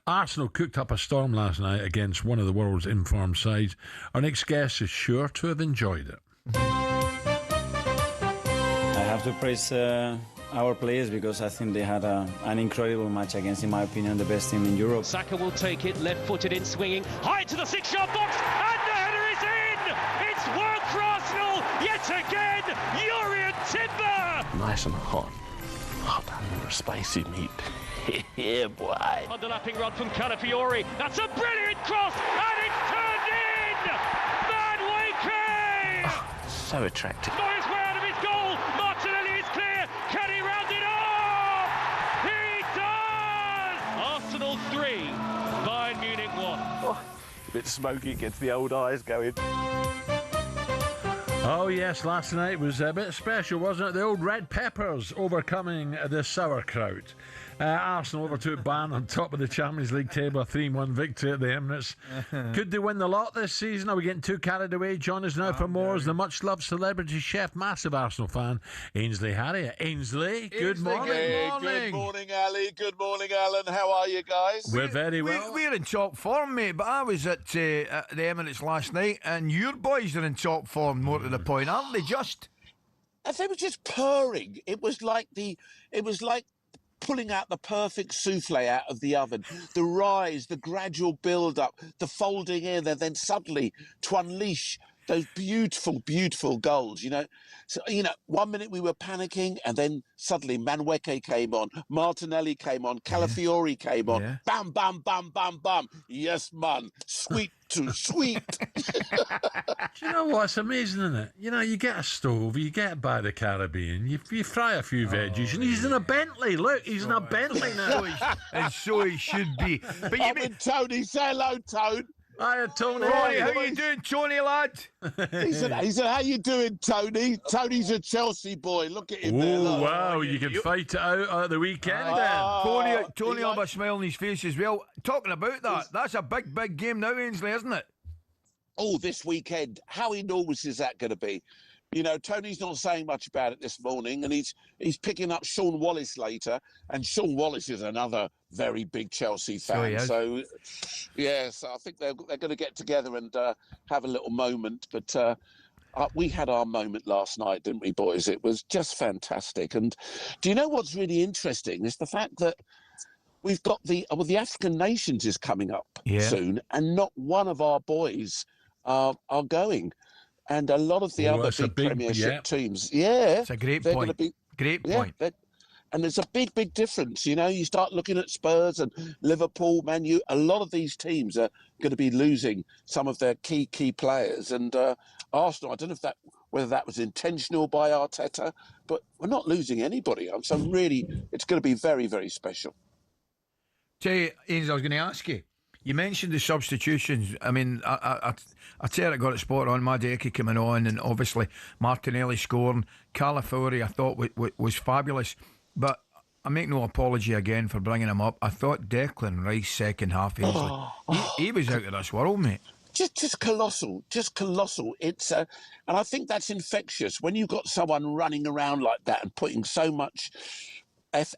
Arsenal cooked up a storm last night against one of the world's informed sides. Our next guest is sure to have enjoyed it. I have to praise our players because I think they had an incredible match against, in my opinion, the best team in Europe. Saka will take it, left-footed in, swinging, high to the 6-yard box, and the header is in! It's work for Arsenal, yet again, Urian Timber! Nice and hot and spicy meat. Yeah, boy. Underlapping run from Calafiori, that's a brilliant cross, and it's turned in! Van Waken! So attractive. On his way out of his goal, Martinelli is clear, can he round it off? He does! Arsenal 3, Bayern Munich 1. Oh, a bit smoky, gets the old eyes going. Oh yes, last night was a bit special, wasn't it? The old red peppers overcoming the sauerkraut. Arsenal overtook Bayern on top of the Champions League table, a 3-1 victory at the Emirates. Could they win the lot this season? Are we getting too carried away? Join us now for more as the much-loved celebrity chef, massive Arsenal fan, Ainsley Harriott. Ainsley, good morning. Good morning, Ali. Good morning, Alan. How are you guys? We're very well. We're in top form, mate, but I was at the Emirates last night and your boys are in top form, more to the point, aren't they? Just... They were just purring. It was like pulling out the perfect souffle out of the oven. The rise, the gradual build-up, the folding in, and then suddenly to unleash those beautiful, beautiful goals, you know. So, 1 minute we were panicking, and then suddenly Manweke came on, Martinelli came on, Calafiori came on. Yeah. Bam, bam, bam, bam, bam. Yes, man. Sweet to sweet. Do you know what? It's amazing, isn't it? You get a stove, you get by the Caribbean, you fry a few veggies, and he's in a Bentley. Look, he's in a Bentley now. And so he should be. But I'm in Tony. Say hello, Tone. Hiya, Tony. Roy, how you doing, Tony, lad? He said, how you doing, Tony? Tony's a Chelsea boy. Look at him there. Oh, wow. You can fight it out at the weekend then. Tony will have a smile on his face as well. Talking about that, that's a big, big game now, Ainsley, isn't it? Oh, this weekend. How enormous is that going to be? Tony's not saying much about it this morning, and he's picking up Sean Wallace later, and Sean Wallace is another very big Chelsea fan. So I think they're going to get together and have a little moment. But we had our moment last night, didn't we, boys? It was just fantastic. And do you know what's really interesting is the fact that we've got the African Nations is coming up soon, and not one of our boys are going. And a lot of the other big Premiership teams, it's a great point. Great point. And there's a big, big difference. You start looking at Spurs and Liverpool, Man U. A lot of these teams are going to be losing some of their key players. And Arsenal, I don't know whether that was intentional by Arteta, but we're not losing anybody. So really, it's going to be very, very special. Tell you, Ainsley, I was going to ask you. You mentioned the substitutions. I mean, I tell you, I got it spot on. Madeki coming on, and obviously Martinelli scoring. Calafiori, I thought was fabulous, but I make no apology again for bringing him up. I thought Declan Rice second half, he was out of this world, mate. Just colossal, It's and I think that's infectious when you've got someone running around like that and putting so much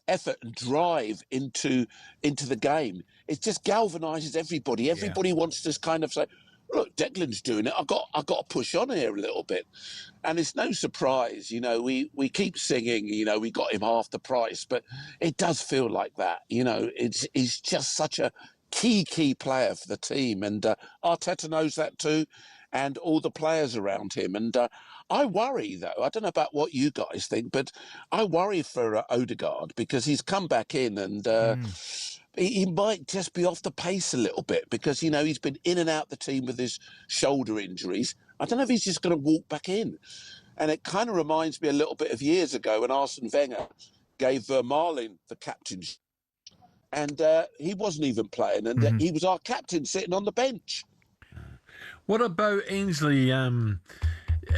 effort and drive into the game. It just galvanises everybody. Everybody wants to kind of say, look, Declan's doing it. I've got to push on here a little bit. And it's no surprise, we keep singing, we got him half the price, but it does feel like that. He's just such a key player for the team. And Arteta knows that too, and all the players around him. And I worry, though, I don't know about what you guys think, but I worry for Odegaard because he's come back in and he might just be off the pace a little bit because, he's been in and out the team with his shoulder injuries. I don't know if he's just going to walk back in. And it kind of reminds me a little bit of years ago when Arsene Wenger gave Vermaelen the captainship. And he wasn't even playing, and he was our captain sitting on the bench. What about Ainsley?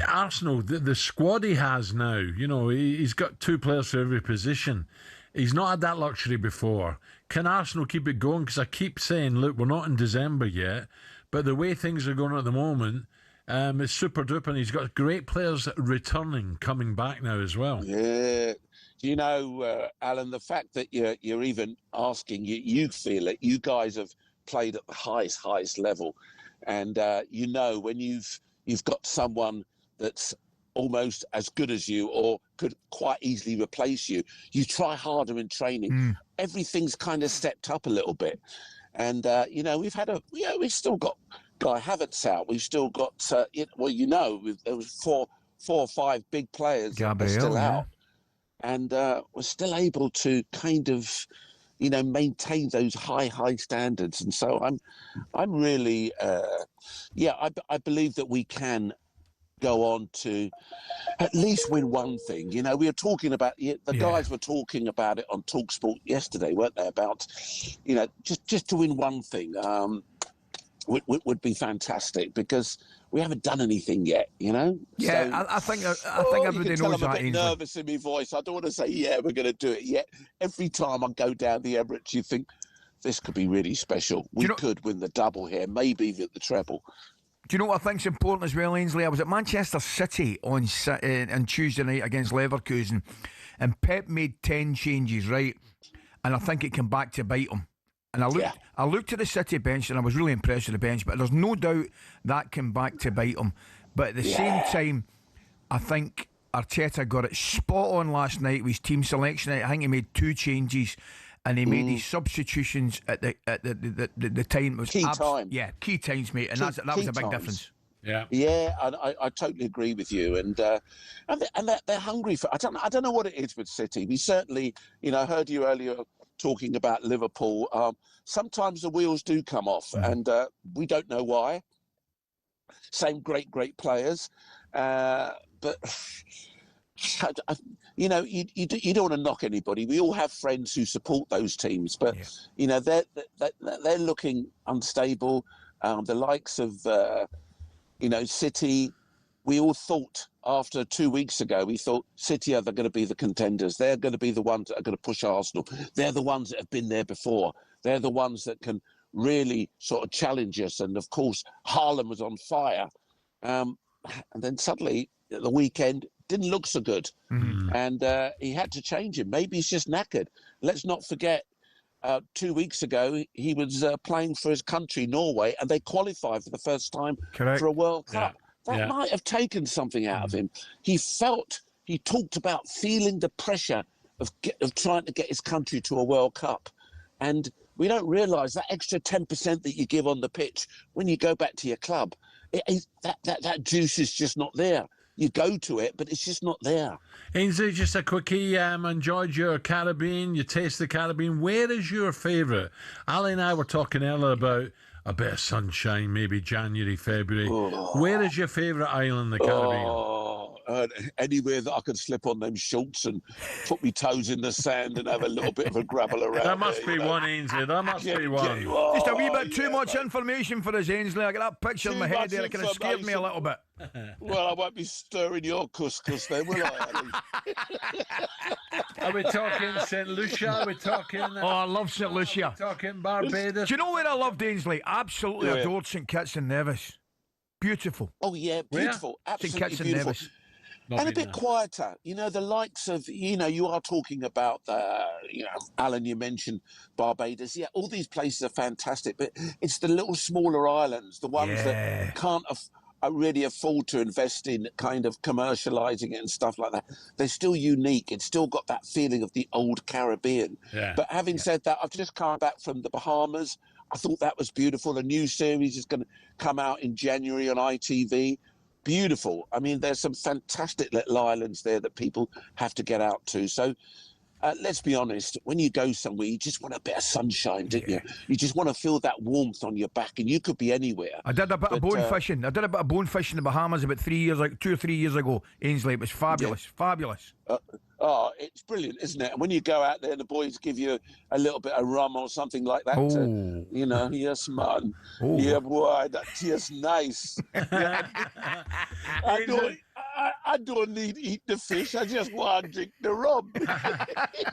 Arsenal, the squad he has now, he's got two players for every position. He's not had that luxury before. Can Arsenal keep it going? Because I keep saying, look, we're not in December yet, but the way things are going at the moment, It's super duper, and he's got great players returning, coming back now as well. Yeah. You know, Alan, the fact that you're even asking, you feel it. You guys have played at the highest level, and you know when you've got someone that's almost as good as you or could quite easily replace you, you try harder in training. Everything's kind of stepped up a little bit, and you know we've still got Guy Havertz out. We've still got there was four or five big players that are still out. And we're still able to kind of, maintain those high standards. And so I'm really, I believe that we can go on to at least win one thing. We were talking about guys were talking about it on talkSPORT yesterday, weren't they? About, just to win one thing would be fantastic, because we haven't done anything yet, Yeah, so, I think everybody knows I'm a that. bit nervous in my voice. I don't want to say, we're going to do it yet. Every time I go down the Emirates, you think this could be really special. We could win the double here, maybe even the treble. Do you know what I think's important as well, Ainsley? I was at Manchester City on Tuesday night against Leverkusen, and Pep made 10 changes, right? And I think it came back to bite him. And I looked at the City bench and I was really impressed with the bench, but there's no doubt that came back to bite him. But at the same time, I think Arteta got it spot on last night with his team selection. I think he made 2 changes, and he made his substitutions at the time. It was key time. Yeah, key times, mate, and that was a big difference. Yeah, and I totally agree with you, and they're hungry for. I don't know what it is with City. We certainly, I heard you earlier talking about Liverpool. Sometimes the wheels do come off, and we don't know why. Same great players, but you don't want to knock anybody. We all have friends who support those teams, but they're looking unstable. The likes of City. We all thought after 2 weeks ago, we thought City are going to be the contenders. They're going to be the ones that are going to push Arsenal. They're the ones that have been there before. They're the ones that can really sort of challenge us. And of course, Haaland was on fire. And then suddenly, at the weekend, didn't look so good. And he had to change him. Maybe he's just knackered. Let's not forget, 2 weeks ago, he was playing for his country, Norway, and they qualified for the first time for a World Cup. That might have taken something out of him. He talked about feeling the pressure of trying to get his country to a World Cup. And we don't realise that extra 10% that you give on the pitch when you go back to your club, that juice is just not there. You go to it, but it's just not there. Ainsley, just a quickie. Enjoyed your Caribbean. You taste the Caribbean. Where is your favourite? Ali and I were talking earlier about a bit of sunshine, maybe January, February. Where is your favourite island in the Caribbean? Anywhere that I can slip on them shorts and put my toes in the sand and have a little bit of a grabble around. There must be one, Ainsley. There must be one. Just a wee bit too much information for us, Ainsley. I got that picture in my head there. It kind of scared me a little bit. Well, I won't be stirring your couscous then, will I, Ali? Are we talking St. Lucia? Are we talking... I love St. Lucia. Talking Barbados? Do you know where I loved Ainsley? Absolutely adored St. Kitts and Nevis. Beautiful. Oh, yeah, beautiful. Where? Absolutely St. Kitts and beautiful. Nevis. And a bit quieter, the likes of, you are talking about, Alan, you mentioned Barbados. Yeah, all these places are fantastic, but it's the little smaller islands, the ones that can't really afford to invest in kind of commercialising it and stuff like that. They're still unique. It's still got that feeling of the old Caribbean. Yeah. But having said that, I've just come back from the Bahamas. I thought that was beautiful. A new series is going to come out in January on ITV. Beautiful. I mean, there's some fantastic little islands there that people have to get out to. So let's be honest, when you go somewhere, you just want a bit of sunshine, don't you? You just want to feel that warmth on your back, and you could be anywhere. I did a bit of bone fishing. I did a bit of bone fishing in the Bahamas about 2 or 3 years ago, Ainsley. It was fabulous. Fabulous. It's brilliant, isn't it? And when you go out there and the boys give you a little bit of rum or something like that, yes, man. Yeah, boy, that's just nice. I don't need to eat the fish. I just want to drink the rum.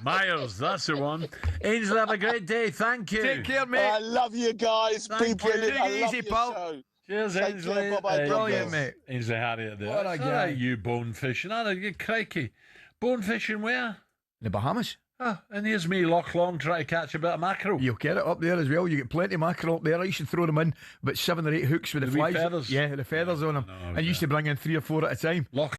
Myers, that's the one. Ainsley, have a great day. Thank you. Take care, mate. I love you guys. Be brilliant. I love easy, your pal. show. Cheers, Take Ainsley. care, bye-bye, Brilliant, Douglas. mate. Ainsley Harriott there. What a It's guy. all right, you bone fishing. All right, crikey. Bone fishing where? The Bahamas. Ah, and here's me, Loch Long, trying to catch a bit of mackerel. You'll get it up there as well. You get plenty of mackerel up there. I used to throw them in about 7 or 8 hooks with the The wee flies. feathers. Yeah, the feathers on them. No, And you used to bring in 3 or 4 at a time. Loch